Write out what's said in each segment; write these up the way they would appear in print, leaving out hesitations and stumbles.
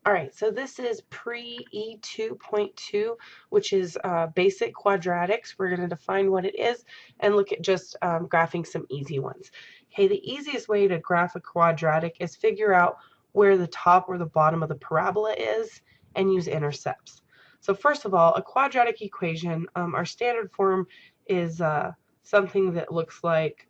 Alright, so this is Pre-E2.2, which is basic quadratics. We're going to define what it is and look at just graphing some easy ones. Okay, the easiest way to graph a quadratic is figure out where the top or the bottom of the parabola is and use intercepts. So first of all, a quadratic equation, our standard form is something that looks like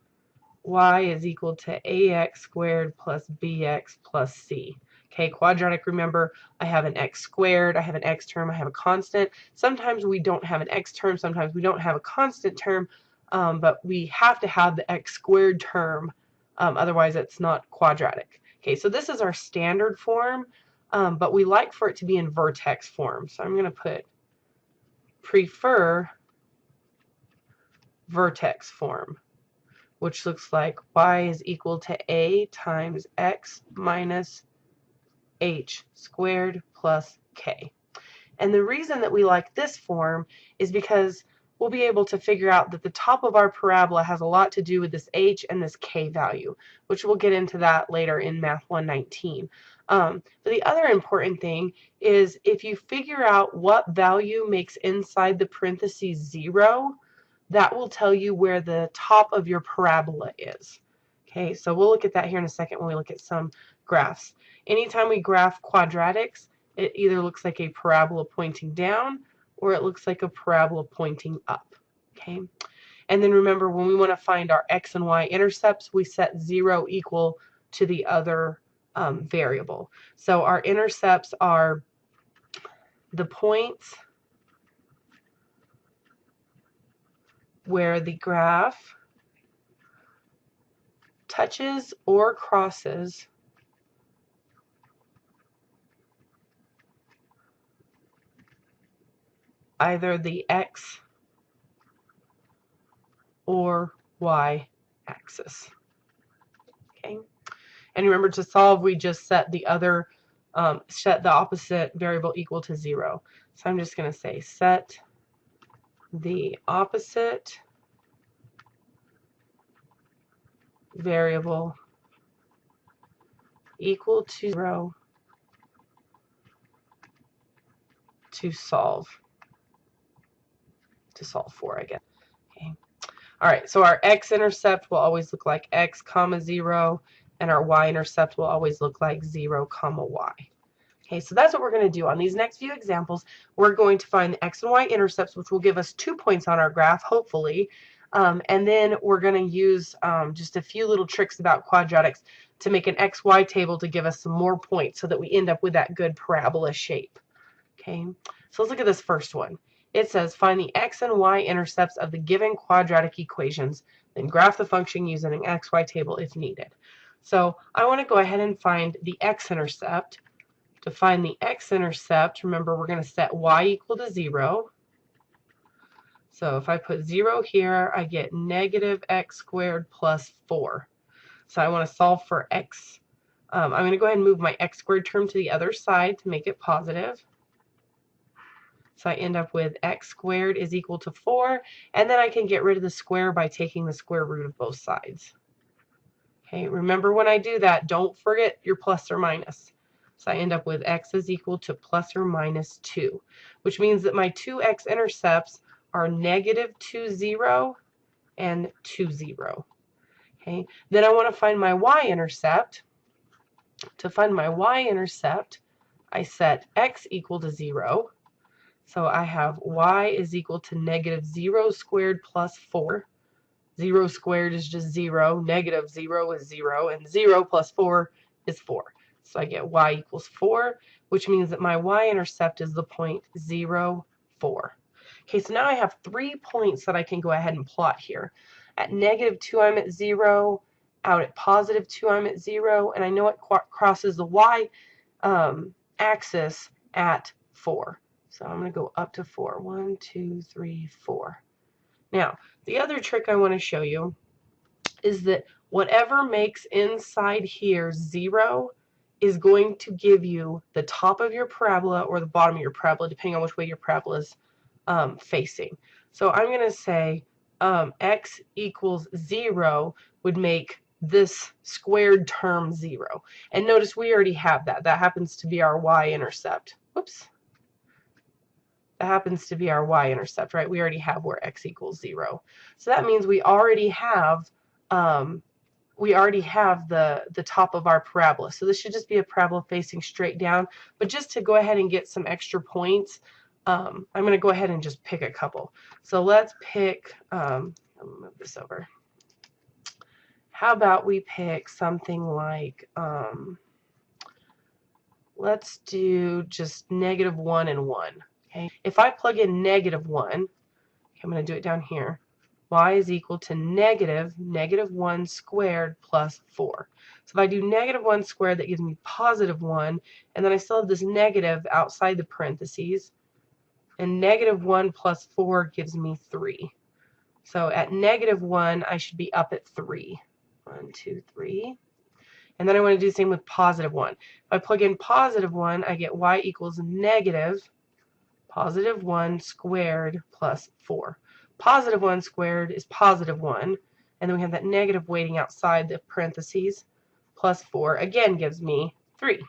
y is equal to ax squared plus bx plus c. Okay, quadratic, remember, I have an x squared, I have an x term, I have a constant. Sometimes we don't have an x term, sometimes we don't have a constant term, but we have to have the x squared term, otherwise it's not quadratic. Okay, so this is our standard form, but we like for it to be in vertex form. So I'm going to put prefer vertex form, which looks like y is equal to a times x minus h squared plus k. And the reason that we like this form is because we'll be able to figure out that the top of our parabola has a lot to do with this h and this k value, which we'll get into that later in Math 119. But the other important thing is if you figure out what value makes inside the parentheses 0, that will tell you where the top of your parabola is. Okay, so we'll look at that here in a second when we look at some graphs. Anytime we graph quadratics, it either looks like a parabola pointing down or it looks like a parabola pointing up. Okay, and then remember, when we want to find our x and y intercepts, we set 0 equal to the other variable. So our intercepts are the points where the graph touches or crosses either the x or y axis. Okay, and remember, to solve, we just set the other set the opposite variable equal to 0. So I'm just going to say set the opposite variable equal to 0 to solve for, I guess. Okay. All right, so our x-intercept will always look like x comma 0, and our y-intercept will always look like 0 comma y. Okay, so that's what we're going to do. On these next few examples, we're going to find the x and y intercepts, which will give us 2 points on our graph, hopefully. And then we're going to use just a few little tricks about quadratics to make an xy table to give us some more points so that we end up with that good parabola shape. Okay, so let's look at this first one. It says find the x and y intercepts of the given quadratic equations, then graph the function using an xy table if needed. So I want to go ahead and find the x-intercept. To find the x-intercept, remember, we're going to set y equal to 0. So if I put 0 here, I get negative x squared plus 4. So I want to solve for x. I'm going to go ahead and move my x squared term to the other side to make it positive. So I end up with x squared is equal to 4, and then I can get rid of the square by taking the square root of both sides. Okay, remember, when I do that, don't forget your plus or minus. So I end up with x is equal to plus or minus 2, which means that my two x-intercepts are negative 2, 0 and 2, 0. Okay, then I want to find my y-intercept. To find my y-intercept, I set x equal to 0. So I have y is equal to negative 0 squared plus 4. 0 squared is just 0, negative 0 is 0, and 0 plus 4 is 4. So I get y equals 4, which means that my y-intercept is the point 0, 4. Okay, so now I have 3 points that I can go ahead and plot here. At negative 2, I'm at 0. Out at positive 2, I'm at 0. And I know it crosses the y axis at 4. So I'm going to go up to 4. 1, 2, 3, 4. Now, the other trick I want to show you is that whatever makes inside here 0 is going to give you the top of your parabola or the bottom of your parabola, depending on which way your parabola is facing. So I'm going to say x equals 0 would make this squared term 0. And notice we already have that. That happens to be our y-intercept. Whoops. That happens to be our y-intercept, right? We already have where x equals 0. So that means we already have the top of our parabola. So this should just be a parabola facing straight down. But just to go ahead and get some extra points, I'm going to go ahead and just pick a couple. So let's pick, I'll move this over. How about we pick something like, let's do just -1 and 1. Okay. If I plug in -1, I'm going to do it down here. Y is equal to -1 squared plus 4. So if I do -1 squared, that gives me +1, and then I still have this negative outside the parentheses, and -1 plus 4 gives me 3. So at -1, I should be up at 3. 1, 2, 3. And then I want to do the same with +1. If I plug in +1, I get y equals +1 squared plus 4. +1 squared is +1, and then we have that negative waiting outside the parentheses, plus 4 again gives me 3.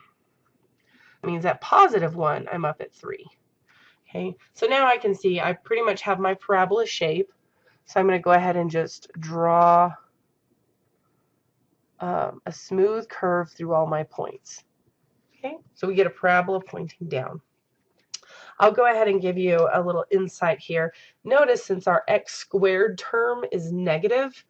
That means at +1, I'm up at 3. Okay, so now I can see I pretty much have my parabola shape. So I'm going to go ahead and just draw a smooth curve through all my points. Okay, so we get a parabola pointing down. I'll go ahead and give you a little insight here. Notice since our x squared term is negative,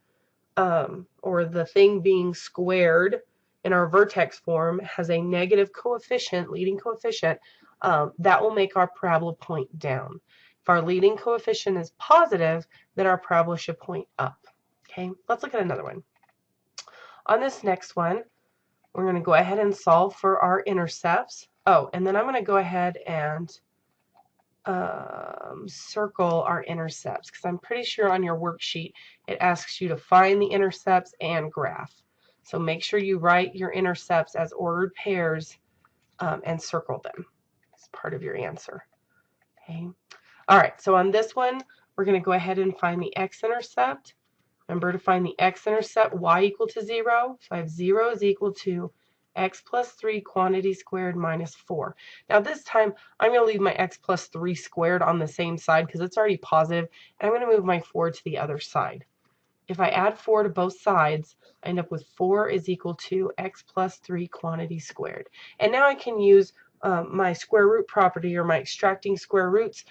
or the thing being squared in our vertex form has a negative coefficient, leading coefficient, that will make our parabola point down. If our leading coefficient is positive, then our parabola should point up. Okay, let's look at another one. On this next one, we're going to go ahead and solve for our intercepts. Oh, and then I'm going to go ahead and circle our intercepts, because I'm pretty sure on your worksheet it asks you to find the intercepts and graph. So make sure you write your intercepts as ordered pairs and circle them as part of your answer. Okay. All right, so on this one, we're going to go ahead and find the x-intercept. Remember to find the x-intercept, y equal to 0. So I have 0 is equal to x plus 3 quantity squared minus 4. Now this time, I'm going to leave my x plus 3 squared on the same side because it's already positive, and I'm going to move my 4 to the other side. If I add 4 to both sides, I end up with 4 is equal to x plus 3 quantity squared. And now I can use my square root property, or my extracting square roots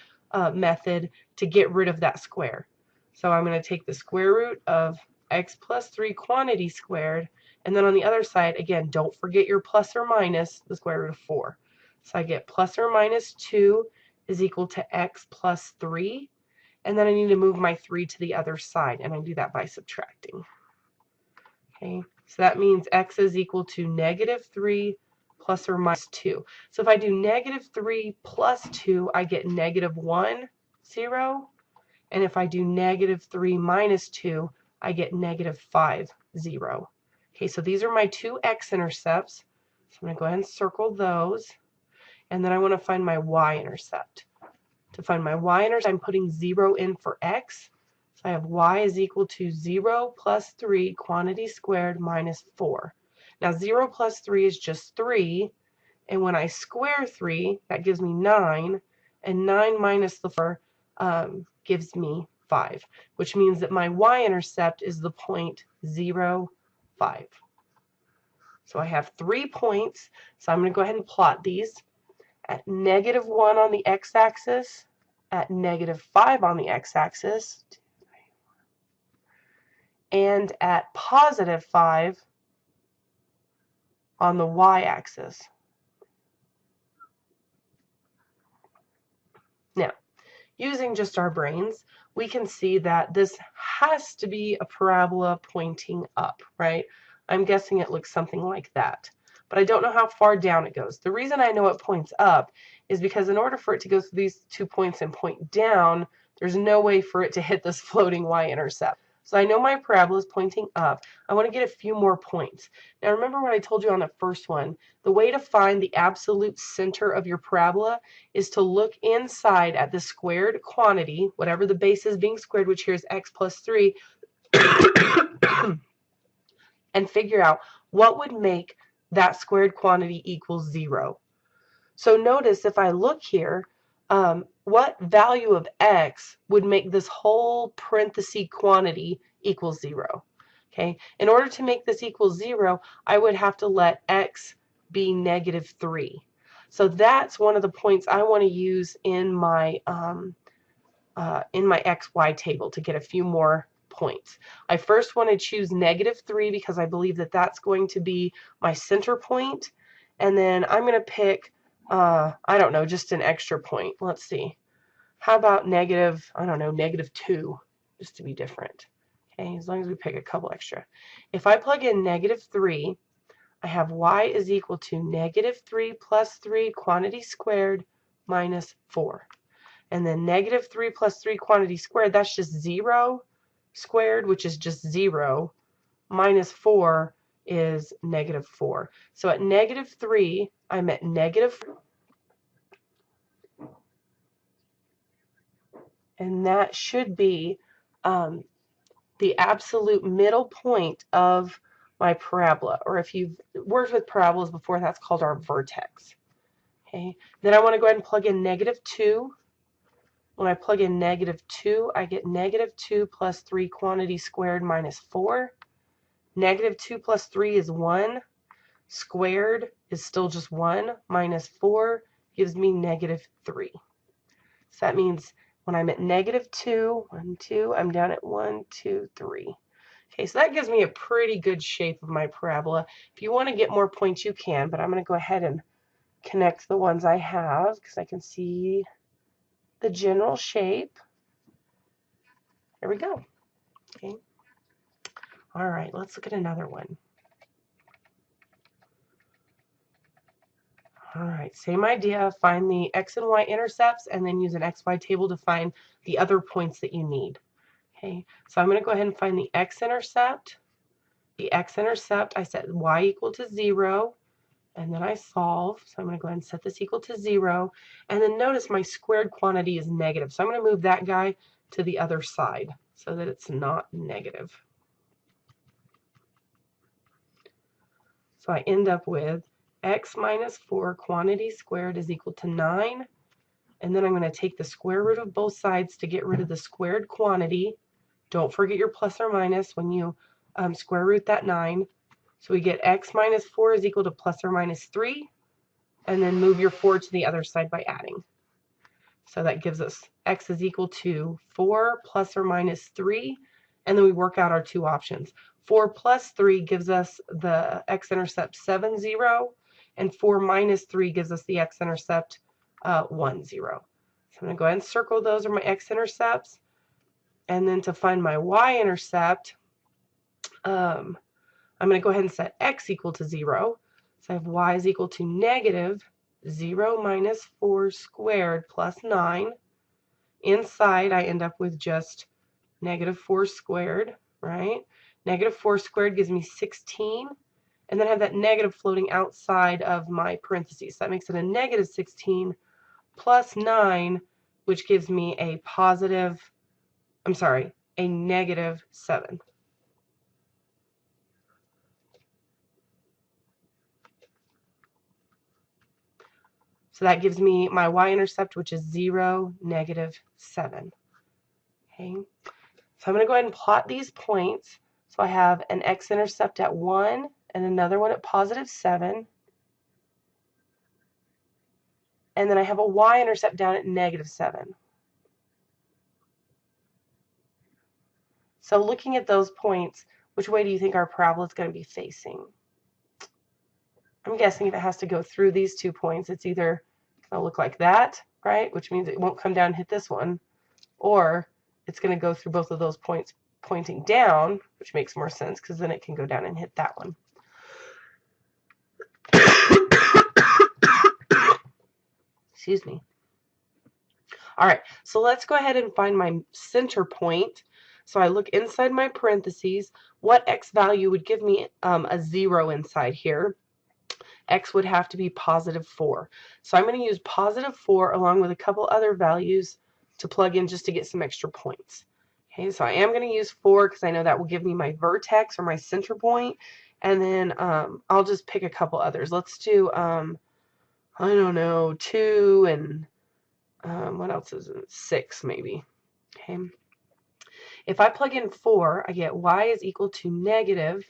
method, to get rid of that square. So I'm going to take the square root of x plus 3 quantity squared, and then on the other side, again, don't forget your plus or minus the square root of 4. So I get plus or minus 2 is equal to x plus 3. And then I need to move my 3 to the other side, and I do that by subtracting. Okay, so that means x is equal to -3 plus or minus 2. So if I do -3 plus 2, I get -1, 0. And if I do -3 minus 2, I get -5, 0. Okay, so these are my two x-intercepts. So I'm going to go ahead and circle those. And then I want to find my y-intercept. To find my y-intercept, I'm putting 0 in for x. So I have y is equal to 0 plus 3 quantity squared minus 4. Now 0 plus 3 is just 3. And when I square 3, that gives me 9. And 9 minus the 4 gives me 5, which means that my y-intercept is the point 0, 5. So I have 3 points. So I'm going to go ahead and plot these. At -1 on the x-axis, at -5 on the x-axis, and at +5 on the y-axis. Now, using just our brains, we can see that this has to be a parabola pointing up, right? I'm guessing it looks something like that. But I don't know how far down it goes. The reason I know it points up is because in order for it to go through these 2 points and point down, there's no way for it to hit this floating y-intercept. So I know my parabola is pointing up. I want to get a few more points. Now remember what I told you on the first one. The way to find the absolute center of your parabola is to look inside at the squared quantity, whatever the base is being squared, which here is x plus 3. and figure out what would make that squared quantity equal 0. So notice if I look here, what value of x would make this whole parenthesis quantity equal 0? Okay, in order to make this equal 0, I would have to let x be -3. So that's one of the points I want to use in my xy table to get a few more points. I first want to choose -3 because I believe that that's going to be my center point, and then I'm going to pick I don't know, just an extra point. Let's see. How about -2, just to be different. Okay, as long as we pick a couple extra. If I plug in -3, I have y is equal to -3 plus 3 quantity squared minus 4. And then -3 plus 3 quantity squared, that's just 0 squared, which is just 0, minus 4 is -4. So at -3, I'm at -4. And that should be the absolute middle point of my parabola. Or if you've worked with parabolas before, that's called our vertex. Okay. Then I want to go ahead and plug in -2. When I plug in -2, I get -2 plus 3 quantity squared minus 4. -2 plus 3 is 1. Squared is still just 1. Minus 4 gives me -3. So that means when I'm at -2, 1, 2, I'm down at 1, 2, 3. Okay, so that gives me a pretty good shape of my parabola. If you want to get more points, you can, but I'm going to go ahead and connect the ones I have because I can see the general shape. There we go. Okay. All right, let's look at another one. All right, same idea. Find the x and y intercepts and then use an xy table to find the other points that you need. Okay, so I'm going to go ahead and find the x-intercept. The x-intercept, I set y equal to 0, and then I solve. So I'm going to go ahead and set this equal to 0. And then notice my squared quantity is negative. So I'm going to move that guy to the other side so that it's not negative. So I end up with x minus 4 quantity squared is equal to 9. And then I'm going to take the square root of both sides to get rid of the squared quantity. Don't forget your plus or minus when you square root that 9. So we get x minus 4 is equal to plus or minus 3. And then move your 4 to the other side by adding. So that gives us x is equal to 4 plus or minus 3. And then we work out our two options. 4 plus 3 gives us the x-intercept 7, 0. And 4 minus 3 gives us the x-intercept 1, 0. So I'm going to go ahead and circle those are my x-intercepts. And then to find my y-intercept, I'm going to go ahead and set x equal to 0. So I have y is equal to -0 minus 4 squared plus 9. Inside, I end up with just -4 squared, right? -4 squared gives me 16. And then I have that negative floating outside of my parentheses. So that makes it a -16 plus 9, which gives me a -7. So that gives me my y-intercept, which is 0, -7. Okay. So I'm going to go ahead and plot these points. So I have an x-intercept at 1 and another one at +7. And then I have a y-intercept down at -7. So looking at those points, which way do you think our parabola is going to be facing? I'm guessing if it has to go through these 2 points, it's either going to look like that, right? Which means it won't come down and hit this one. Or it's going to go through both of those points pointing down, which makes more sense because then it can go down and hit that one. Excuse me. All right, so let's go ahead and find my center point. So I look inside my parentheses. What x value would give me a 0 inside here? X would have to be +4. So I'm going to use +4 along with a couple other values to plug in just to get some extra points. Okay, so I am going to use 4 because I know that will give me my vertex or my center point. And then I'll just pick a couple others. Let's do, I don't know, 2 and what else is it? 6 maybe. Okay. If I plug in 4, I get y is equal to negative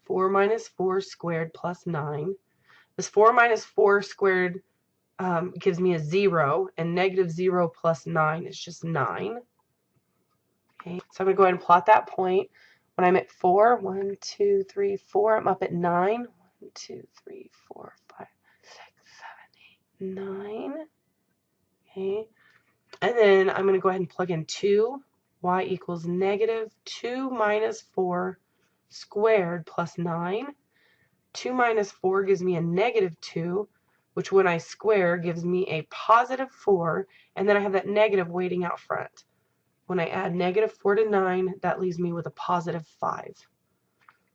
4 minus 4 squared plus 9. This 4 minus 4 squared gives me a 0, and negative 0 plus 9 is just 9. Okay, so I'm going to go ahead and plot that point. When I'm at 4, 1, 2, 3, 4, I'm up at 9. 1, 2, 3, 4, 5, 6, 7, 8, 9. Okay, and then I'm going to go ahead and plug in 2. Y equals negative 2 minus 4 squared plus 9. 2 minus 4 gives me a negative 2, which when I square gives me a positive 4, and then I have that negative waiting out front. When I add negative 4 to 9, that leaves me with a positive 5.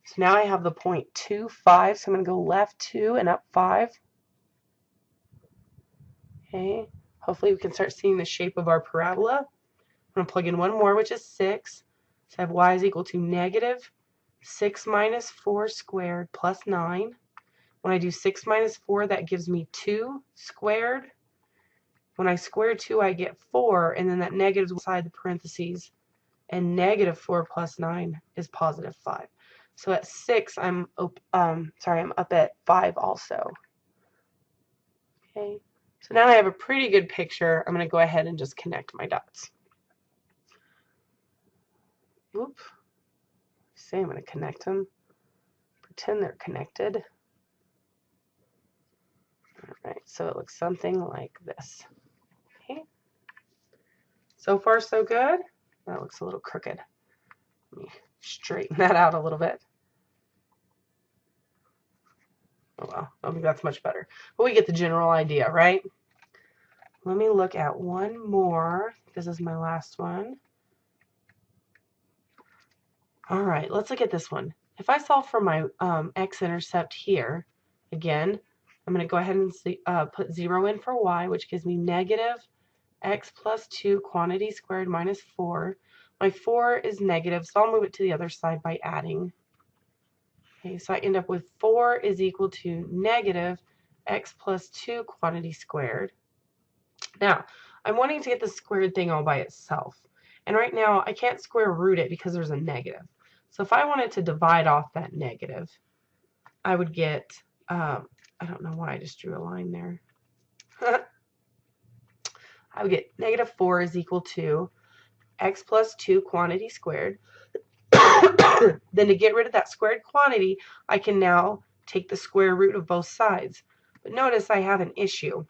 So now I have the point 2, 5, so I'm going to go left 2 and up 5. Okay, hopefully we can start seeing the shape of our parabola. I'm going to plug in one more, which is 6. So I have y is equal to negative 6 minus 4 squared plus 9. When I do 6 minus 4, that gives me 2 squared. When I square 2, I get 4, and then that negative is inside the parentheses, and negative 4 plus 9 is positive 5. So at 6, I'm up at 5 also. Okay, so now I have a pretty good picture. I'm going to go ahead and just connect my dots. Oop. Say I'm going to connect them. Pretend they're connected. All right, so it looks something like this. Okay. So far, so good. That looks a little crooked. Let me straighten that out a little bit. Oh well, I don't think that's much better. But we get the general idea, right? Let me look at one more. This is my last one. All right, let's look at this one. If I solve for my x-intercept here, again, I'm going to go ahead and put 0 in for y, which gives me negative x plus 2 quantity squared minus 4. My 4 is negative, so I'll move it to the other side by adding. Okay, so I end up with 4 is equal to negative x plus 2 quantity squared. Now, I'm wanting to get the squared thing all by itself. And right now, I can't square root it because there's a negative. So if I wanted to divide off that negative, I would get, I don't know why I just drew a line there. I would get negative 4 is equal to x plus 2 quantity squared. Then to get rid of that squared quantity, I can now take the square root of both sides. But notice I have an issue.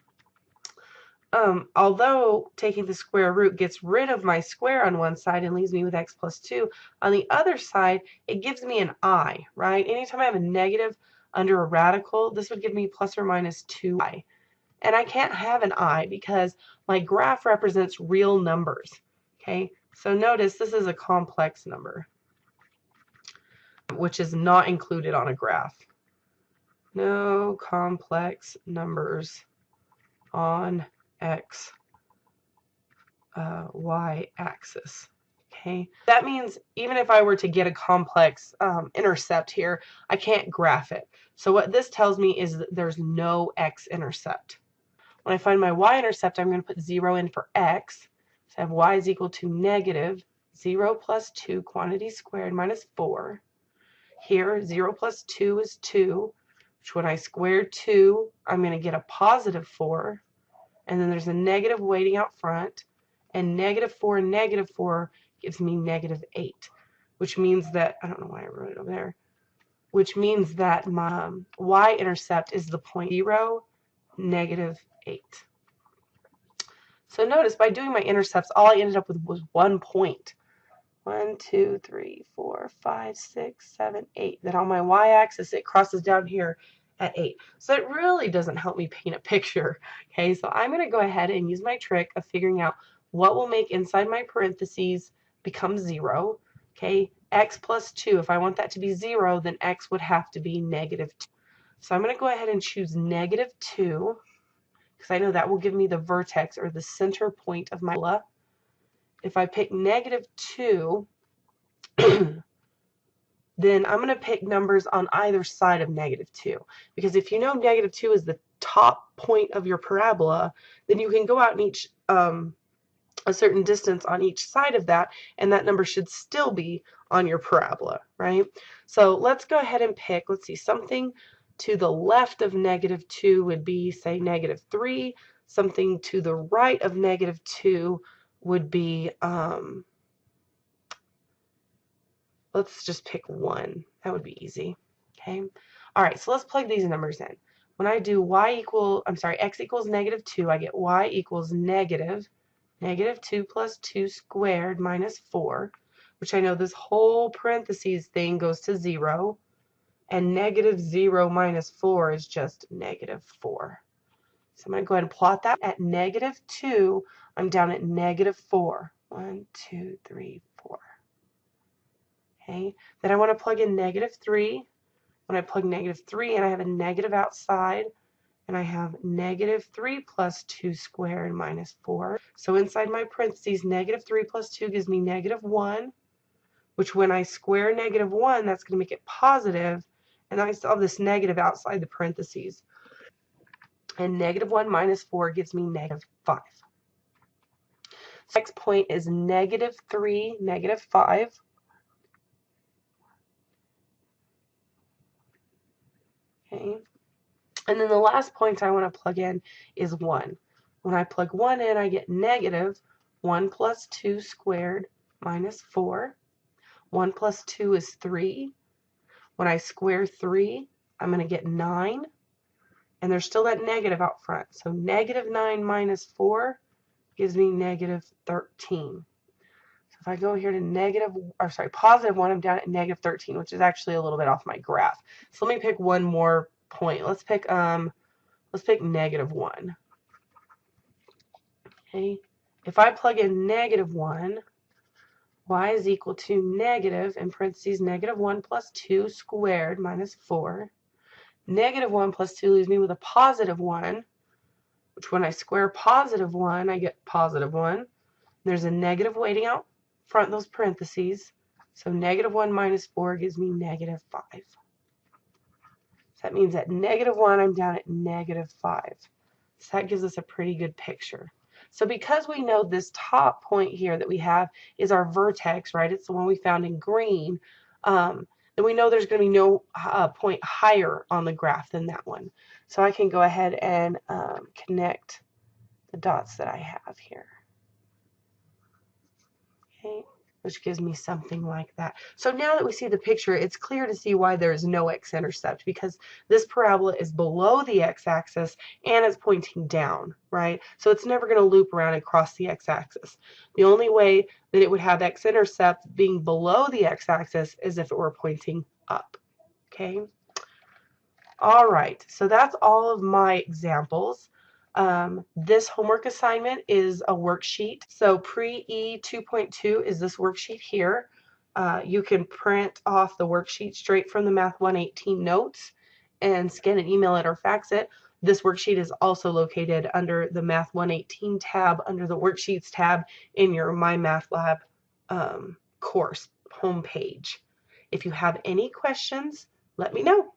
Although taking the square root gets rid of my square on one side and leaves me with x plus 2, on the other side, it gives me an I, right? Anytime I have a negative under a radical, this would give me plus or minus 2i. And I can't have an I because my graph represents real numbers, okay? So notice this is a complex number, which is not included on a graph. No complex numbers on x, y axis. Okay, that means even if I were to get a complex intercept here, I can't graph it. So what this tells me is that there's no x-intercept. When I find my y-intercept, I'm going to put 0 in for x. So I have y is equal to negative 0 plus 2 quantity squared minus 4. Here, 0 plus 2 is 2, which when I square 2, I'm going to get a positive 4. And then there's a negative waiting out front. And negative 4 and negative 4 gives me negative 8, which means that, I don't know why I wrote it over there, which means that my y-intercept is the point 0, negative 8. So notice by doing my intercepts, all I ended up with was 1 point. 1, 2, 3, 4, 5, 6, 7, 8. Then on my y-axis, it crosses down here at 8. So it really doesn't help me paint a picture. Okay, so I'm going to go ahead and use my trick of figuring out what will make inside my parentheses become 0. Okay, x plus 2. If I want that to be 0, then x would have to be negative 2. So I'm going to go ahead and choose negative 2 because I know that will give me the vertex or the center point of my parabola. if I pick -2, then I'm going to pick numbers on either side of -2. Because if you know -2 is the top point of your parabola, then you can go out and each a certain distance on each side of that, and that number should still be on your parabola, right? So let's go ahead and pick, let's see, something to the left of -2 would be, say, -3. Something to the right of -2 would be, let's just pick 1. That would be easy. Okay. All right, so let's plug these numbers in. When I do x equals -2, I get y equals -2 plus 2 squared minus 4, which I know this whole parentheses thing goes to 0, and -0 minus 4 is just -4. So I'm going to go ahead and plot that at -2. I'm down at -4. 1, 2, 3, 4. Okay. Then I want to plug in -3. When I plug -3 in, I have a negative outside, and I have -3 plus 2 squared minus 4. So inside my parentheses, -3 plus 2 gives me -1, which when I square -1, that's going to make it positive, and I still have this negative outside the parentheses. And -1 minus 4 gives me -5. So next point is -3, -5. Okay. And then the last point I want to plug in is 1. When I plug 1 in, I get -1 plus 2 squared minus 4. 1 plus 2 is 3. When I square 3, I'm going to get 9. And there's still that negative out front. So -9 minus 4 gives me -13. So if I go here to positive 1, I'm down at -13, which is actually a little bit off my graph. So let me pick one more point. Let's pick -1. Okay. If I plug in -1, y is equal to negative, in parentheses, -1 plus 2 squared minus 4. -1 plus 2 leaves me with a +1, which when I square +1, I get +1. There's a negative waiting out front of those parentheses. So -1 minus 4 gives me -5. So that means at -1, I'm down at -5. So that gives us a pretty good picture. So because we know this top point here that we have is our vertex, right? It's the one we found in green. Then we know there's going to be no point higher on the graph than that one. So I can go ahead and connect the dots that I have here. Okay, which gives me something like that. So now that we see the picture, it's clear to see why there is no x-intercept, because this parabola is below the x-axis and it's pointing down, right? So it's never going to loop around and cross the x-axis. The only way that it would have x-intercept being below the x-axis is if it were pointing up. Okay. All right, so that's all of my examples. This homework assignment is a worksheet. So Pre-E2.2 is this worksheet here. You can print off the worksheet straight from the Math 118 notes and scan it, email it, or fax it. This worksheet is also located under the Math 118 tab, under the Worksheets tab in your My Math Lab course homepage. If you have any questions, let me know.